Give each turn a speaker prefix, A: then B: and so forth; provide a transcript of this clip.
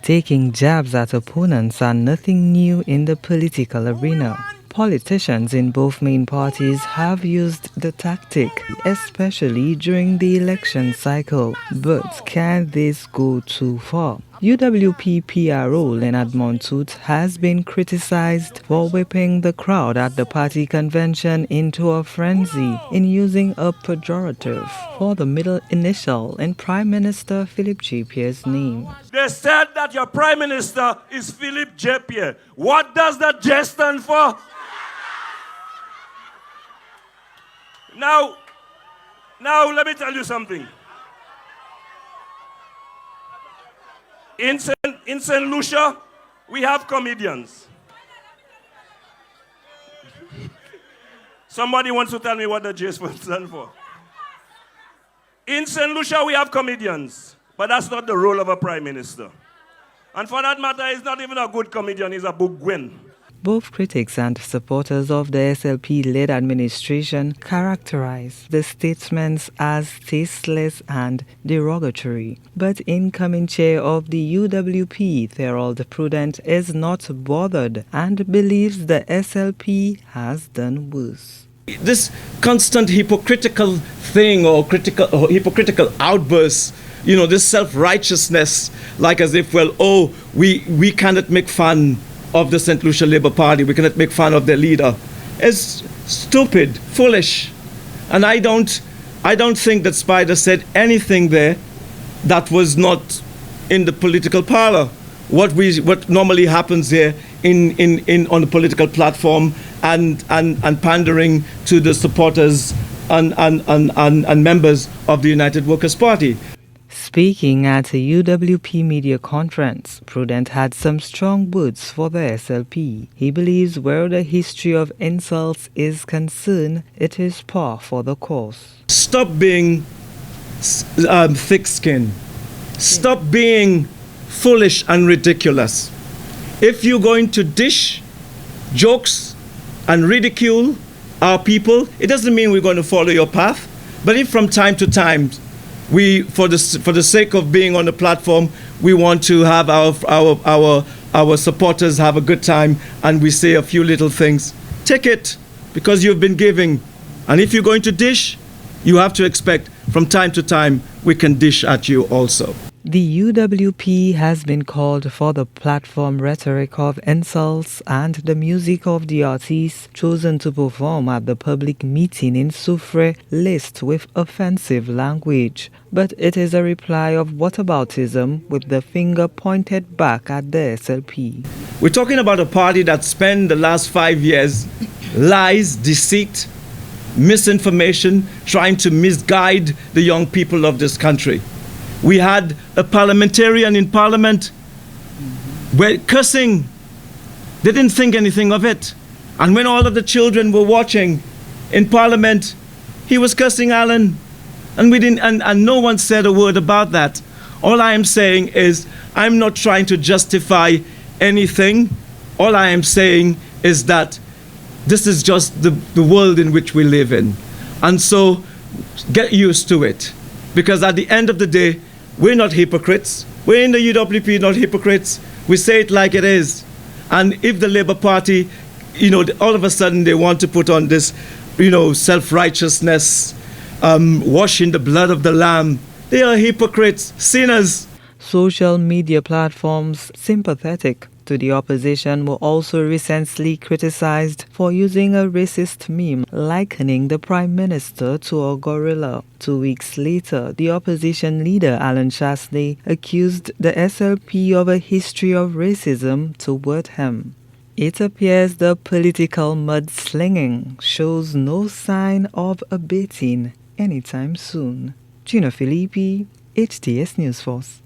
A: Taking jabs at opponents are nothing new in the political arena. Politicians in both main parties have used the tactic, especially during the election cycle. But can this go too far? UWP Pierre Leonard Montoute has been criticized for whipping the crowd at the party convention into a frenzy in using a pejorative for the middle initial in Prime Minister Philippe J. Pierre's name.
B: They said that your Prime Minister is Philippe J. Pierre. What does that J stand for? Now, let me tell you something. In St. Lucia, we have comedians. Somebody wants to tell me what the J stands for. In St. Lucia, we have comedians, but that's not the role of a prime minister. And for that matter, he's not even a good comedian, he's a boogwin.
A: Both critics and supporters of the SLP-led administration characterize the statements as tasteless and derogatory. But incoming chair of the UWP, Therold Prudent, is not bothered and believes the SLP has done worse.
C: This constant hypocritical thing or hypocritical outbursts, this self-righteousness, like as if, we cannot make fun of the St. Lucia Labour Party, we cannot make fun of their leader, is stupid, foolish. And I don't think that Spider said anything there that was not in the political parlor. What normally happens here on the political platform and pandering to the supporters and members of the United Workers' Party.
A: Speaking at a UWP media conference, Prudent had some strong words for the SLP. He believes where the history of insults is concerned, it is par for the course.
C: Stop being thick-skinned. Stop being foolish and ridiculous. If you're going to dish jokes and ridicule our people, it doesn't mean we're going to follow your path. But if from time to time for the sake of being on the platform, we want to have our supporters have a good time and we say a few little things, take it, because you've been giving. And if you're going to dish, you have to expect from time to time we can dish at you also.
A: The UWP has been called for the platform rhetoric of insults and the music of the artists chosen to perform at the public meeting in Soufriere laced with offensive language. But it is a reply of whataboutism with the finger pointed back at the SLP.
C: We're talking about a party that spent the last 5 years lies, deceit, misinformation, trying to misguide the young people of this country. We had a parliamentarian in parliament cursing. They didn't think anything of it. And when all of the children were watching in parliament, he was cursing Alan. And and no one said a word about that. All I am saying is I'm not trying to justify anything. All I am saying is that this is just the world in which we live in. And so get used to it. Because at the end of the day, we're not hypocrites. We're in the UWP, not hypocrites. We say it like it is. And if the Labour Party, all of a sudden they want to put on this, self-righteousness, washing the blood of the Lamb, they are hypocrites, sinners.
A: Social media platforms sympathetic to the opposition were also recently criticized for using a racist meme likening the Prime Minister to a gorilla. 2 weeks later, the opposition leader Alan Chasney accused the SLP of a history of racism toward him. It appears the political mudslinging shows no sign of abating anytime soon. Gina Filippi, HTS News Force.